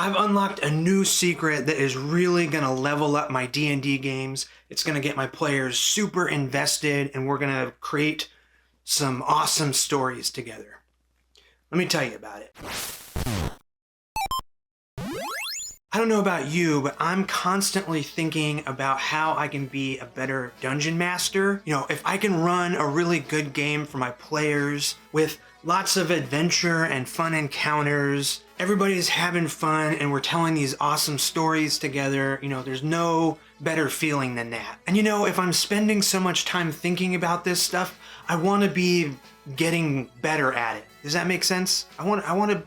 I've unlocked a new secret that is really gonna level up my D&D games. It's gonna get my players super invested, and we're gonna create some awesome stories together. Let me tell you about it. I don't know about you, but I'm constantly thinking about how I can be a better dungeon master. You know, if I can run a really good game for my players with lots of adventure and fun encounters, everybody's having fun and we're telling these awesome stories together, you know, there's no better feeling than that. And you know, if I'm spending so much time thinking about this stuff, I want to be getting better at it. Does that make sense? I want to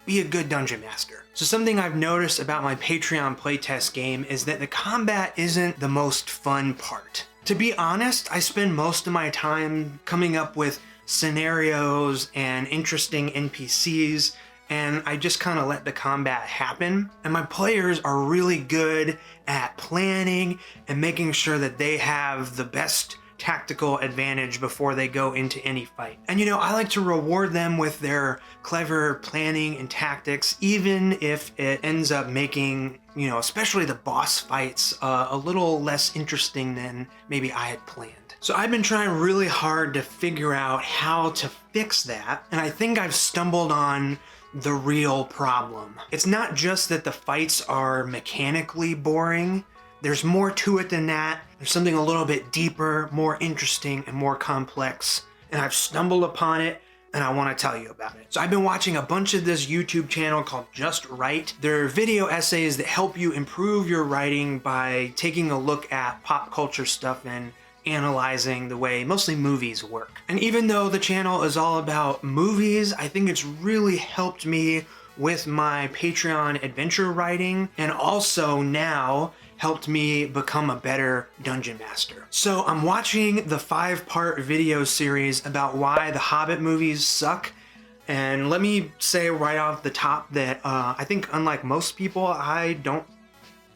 be a good dungeon master. So something I've noticed about my Patreon playtest game is that the combat isn't the most fun part. To be honest, I spend most of my time coming up with scenarios and interesting NPCs, and I just kind of let the combat happen. And my players are really good at planning and making sure that they have the best tactical advantage before they go into any fight. And you know, I like to reward them with their clever planning and tactics, even if it ends up making, you know, especially the boss fights, a little less interesting than maybe I had planned. So I've been trying really hard to figure out how to fix that, and I think I've stumbled on the real problem. It's not just that the fights are mechanically boring. There's more to it than that. There's something a little bit deeper, more interesting, and more complex. And I've stumbled upon it, and I want to tell you about it. So I've been watching a bunch of this YouTube channel called Just Write. They're video essays that help you improve your writing by taking a look at pop culture stuff and analyzing the way mostly movies work. And even though the channel is all about movies, I think it's really helped me with my Patreon adventure writing, and also now helped me become a better dungeon master. So I'm watching the 5-part video series about why the Hobbit movies suck. And let me say right off the top that I think, unlike most people, I don't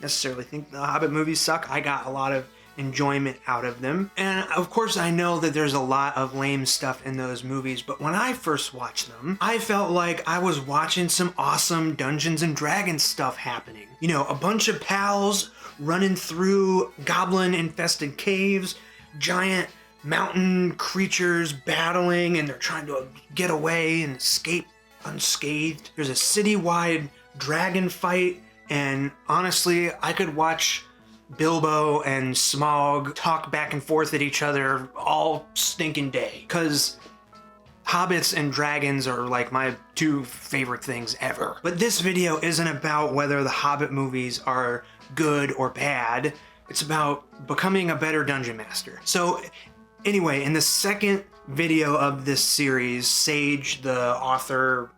necessarily think the Hobbit movies suck. I got a lot of enjoyment out of them. And of course I know that there's a lot of lame stuff in those movies, but when I first watched them, I felt like I was watching some awesome Dungeons and Dragons stuff happening. You know, a bunch of pals running through goblin infested caves, giant mountain creatures battling, and they're trying to get away and escape unscathed. There's a citywide dragon fight, and honestly, I could watch Bilbo and Smaug talk back and forth at each other all stinking day, because hobbits and dragons are like my 2 favorite things ever. But this video isn't about whether the Hobbit movies are good or bad. It's about becoming a better dungeon master. So anyway, in the second video of this series, Sage, the author,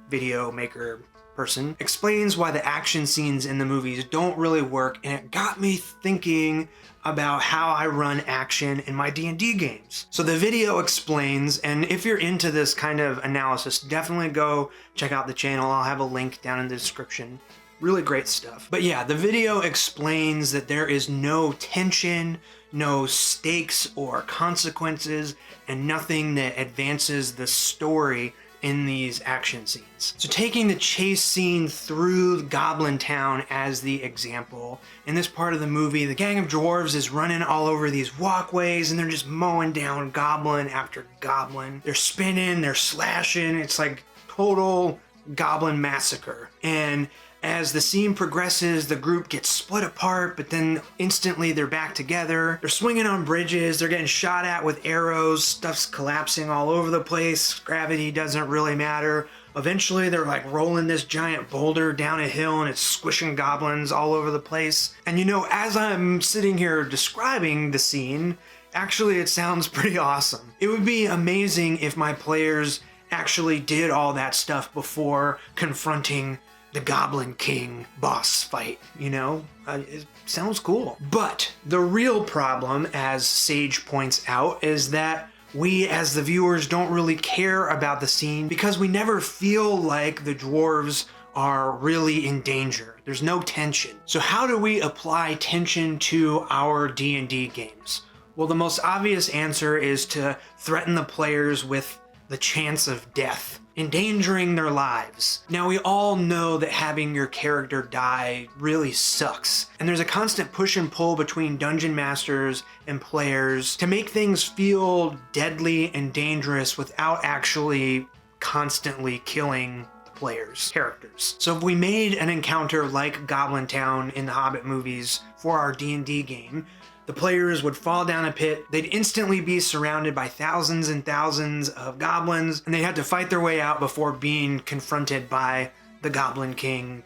video maker person, explains why the action scenes in the movies don't really work, and it got me thinking about how I run action in my D&D games. So the video explains, and if you're into this kind of analysis, definitely go check out the channel. I'll have a link down in the description. Really great stuff. But yeah, the video explains that there is no tension, no stakes or consequences, and nothing that advances the story in these action scenes. So taking the chase scene through Goblin Town as the example, in this part of the movie, the gang of dwarves is running all over these walkways and they're just mowing down goblin after goblin. They're spinning, they're slashing, it's like total goblin massacre. And as the scene progresses, the group gets split apart, but then instantly they're back together. They're swinging on bridges, they're getting shot at with arrows, stuff's collapsing all over the place, gravity doesn't really matter. Eventually they're like rolling this giant boulder down a hill and it's squishing goblins all over the place. And you know, as I'm sitting here describing the scene, actually it sounds pretty awesome. It would be amazing if my players actually did all that stuff before confronting the Goblin King boss fight, you know? It sounds cool. But the real problem, as Sage points out, is that we as the viewers don't really care about the scene because we never feel like the dwarves are really in danger. There's no tension. So how do we apply tension to our D&D games? Well, the most obvious answer is to threaten the players with the chance of death. endangering their lives. Now, we all know that having your character die really sucks, and there's a constant push and pull between dungeon masters and players to make things feel deadly and dangerous without actually constantly killing players' characters. So if we made an encounter like Goblin Town in the Hobbit movies for our D&D game, the players would fall down a pit, they'd instantly be surrounded by thousands and thousands of goblins, and they'd have to fight their way out before being confronted by the Goblin King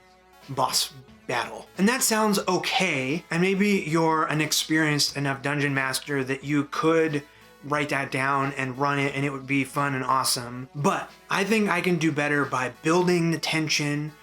boss battle. And that sounds okay, and maybe you're an experienced enough dungeon master that you could write that down and run it and it would be fun and awesome. But I think I can do better by building the tension,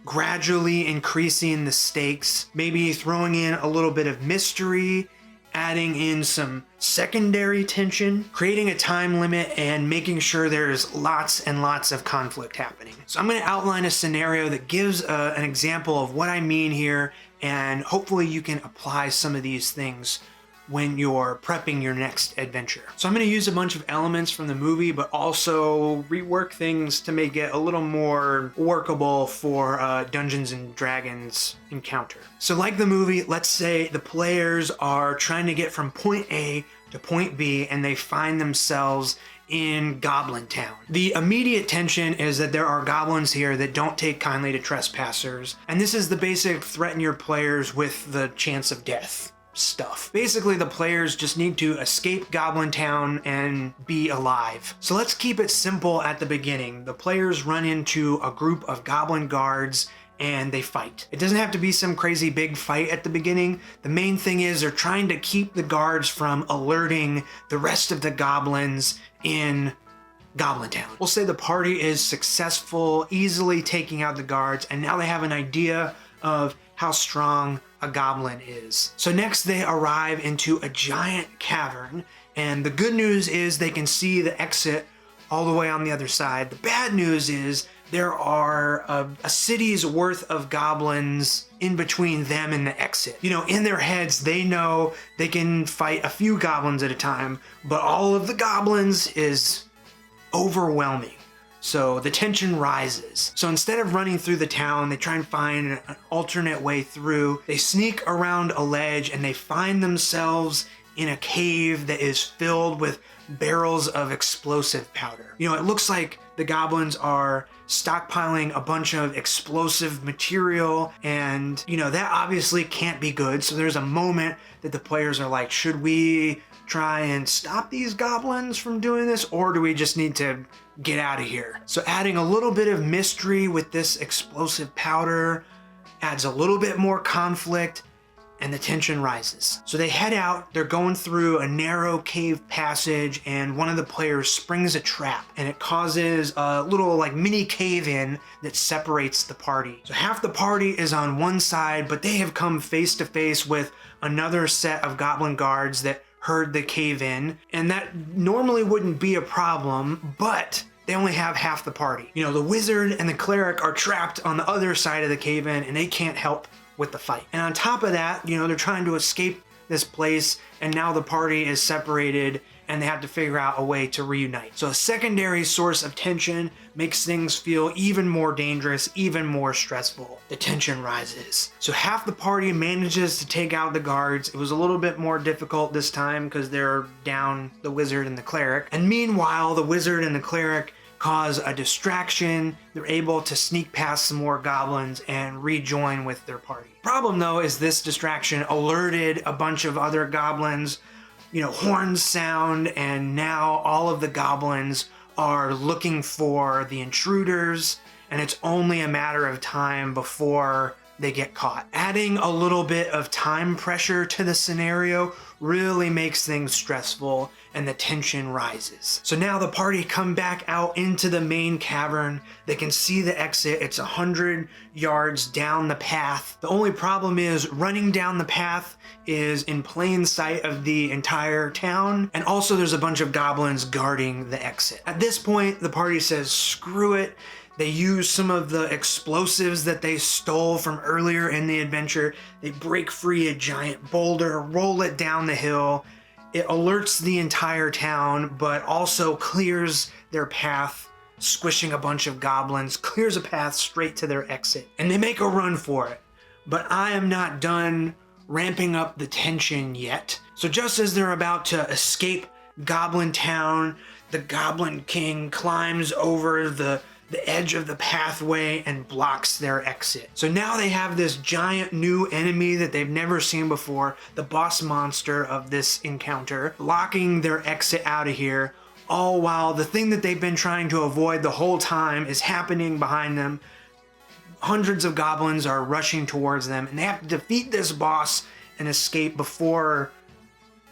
gradually increasing the stakes, maybe throwing in a little bit of mystery, adding in some secondary tension, creating a time limit, and making sure there's lots and lots of conflict happening. So I'm going to outline a scenario that gives an example of what I mean here, and hopefully you can apply some of these things when you're prepping your next adventure. So I'm going to use a bunch of elements from the movie, but also rework things to make it a little more workable for Dungeons and Dragons encounter. So like the movie, let's say the players are trying to get from point A to point B and they find themselves in Goblin Town. The immediate tension is that there are goblins here that don't take kindly to trespassers, and this is the basic threaten your players with the chance of death stuff. Basically, the players just need to escape Goblin Town and be alive. So let's keep it simple at the beginning. The players run into a group of goblin guards and they fight. It doesn't have to be some crazy big fight at the beginning. The main thing is they're trying to keep the guards from alerting the rest of the goblins in Goblin Town. We'll say the party is successful, easily taking out the guards, and now they have an idea of how strong a goblin is. So next they arrive into a giant cavern, and the good news is they can see the exit all the way on the other side. The bad news is there are a city's worth of goblins in between them and the exit. You know, in their heads, they know they can fight a few goblins at a time, but all of the goblins is overwhelming. So the tension rises. So instead of running through the town, they try and find an alternate way through. They sneak around a ledge and they find themselves in a cave that is filled with barrels of explosive powder. You know, it looks like the goblins are stockpiling a bunch of explosive material, and you know, that obviously can't be good. So there's a moment that the players are like, should we try and stop these goblins from doing this, or do we just need to get out of here? So adding a little bit of mystery with this explosive powder adds a little bit more conflict, and the tension rises. So they head out, they're going through a narrow cave passage, and one of the players springs a trap, and it causes a little like mini cave-in that separates the party. So half the party is on one side, but they have come face to face with another set of goblin guards that heard the cave-in, and that normally wouldn't be a problem, but they only have half the party. You know, the wizard and the cleric are trapped on the other side of the cave-in, and they can't help with the fight. And on top of that, you know, they're trying to escape this place, and now the party is separated and they have to figure out a way to reunite. So a secondary source of tension makes things feel even more dangerous, even more stressful. The tension rises. So half the party manages to take out the guards. It was a little bit more difficult this time because they're down the wizard and the cleric. And meanwhile, the wizard and the cleric cause a distraction. They're able to sneak past some more goblins and rejoin with their party. Problem though is this distraction alerted a bunch of other goblins. You know, horns sound, and now all of the goblins are looking for the intruders, and it's only a matter of time before they get caught. Adding a little bit of time pressure to the scenario really makes things stressful, and the tension rises. So now the party come back out into the main cavern. They can see the exit. It's 100 yards down the path. The only problem is running down the path is in plain sight of the entire town, and also there's a bunch of goblins guarding the exit. At this point, the party says, screw it. They use some of the explosives that they stole from earlier in the adventure. They break free a giant boulder, roll it down the hill. It alerts the entire town, but also clears their path squishing a bunch of goblins, clears a path straight to their exit, and they make a run for it. But I am not done ramping up the tension yet. So just as they're about to escape Goblin Town, the Goblin King climbs over the edge of the pathway and blocks their exit. So now they have this giant new enemy that they've never seen before, the boss monster of this encounter, blocking their exit out of here, all while the thing that they've been trying to avoid the whole time is happening behind them. Hundreds of goblins are rushing towards them, and they have to defeat this boss and escape before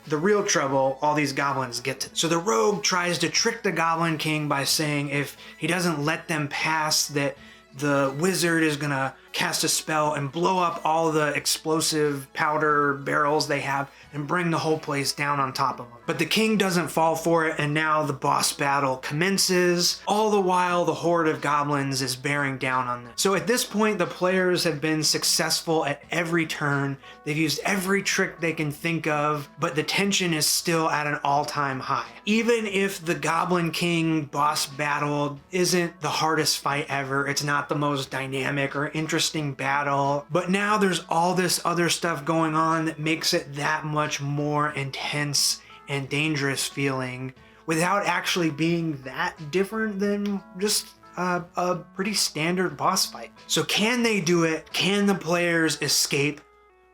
the real trouble all these goblins get to. So the rogue tries to trick the Goblin King by saying if he doesn't let them pass, that the wizard is gonna cast a spell and blow up all the explosive powder barrels they have and bring the whole place down on top of them. But the king doesn't fall for it, and now the boss battle commences. All the while, the horde of goblins is bearing down on them. So at this point, the players have been successful at every turn. They've used every trick they can think of, but the tension is still at an all-time high. Even if the Goblin King boss battle isn't the hardest fight ever, it's not the most dynamic or interesting battle, but now there's all this other stuff going on that makes it that much more intense and dangerous feeling without actually being that different than just a pretty standard boss fight. So can they do it? Can the players escape?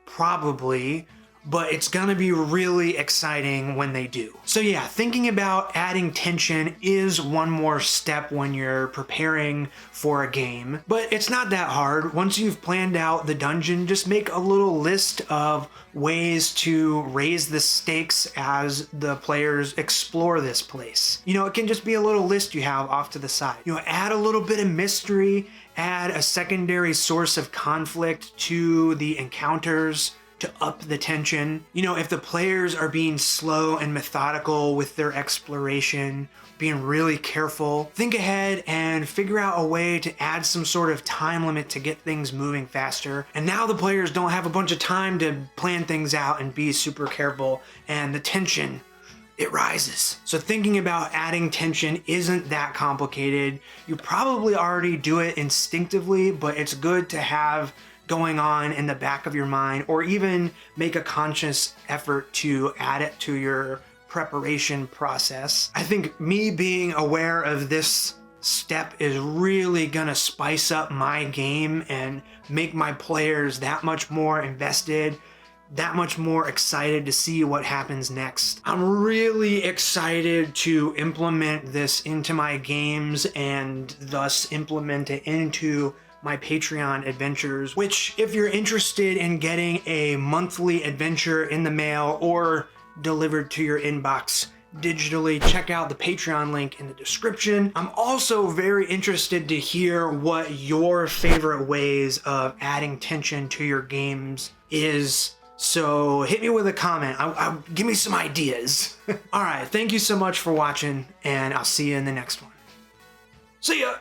Probably, but it's gonna be really exciting when they do. So yeah, thinking about adding tension is one more step when you're preparing for a game, but it's not that hard. Once you've planned out the dungeon, just make a little list of ways to raise the stakes as the players explore this place. You know, it can just be a little list you have off to the side. You know, add a little bit of mystery, add a secondary source of conflict to the encounters to up the tension. You know, if the players are being slow and methodical with their exploration, being really careful, think ahead and figure out a way to add some sort of time limit to get things moving faster. And now the players don't have a bunch of time to plan things out and be super careful, and the tension, it rises. So thinking about adding tension isn't that complicated. You probably already do it instinctively, but it's good to have going on in the back of your mind, or even make a conscious effort to add it to your preparation process. I think me being aware of this step is really gonna spice up my game and make my players that much more invested, that much more excited to see what happens next. I'm really excited to implement this into my games and thus implement it into my Patreon adventures, which if you're interested in getting a monthly adventure in the mail or delivered to your inbox digitally, check out the Patreon link in the description. I'm also very interested to hear what your favorite ways of adding tension to your games is. So hit me with a comment. Give me some ideas. All right, thank you so much for watching, and I'll see you in the next one. See ya!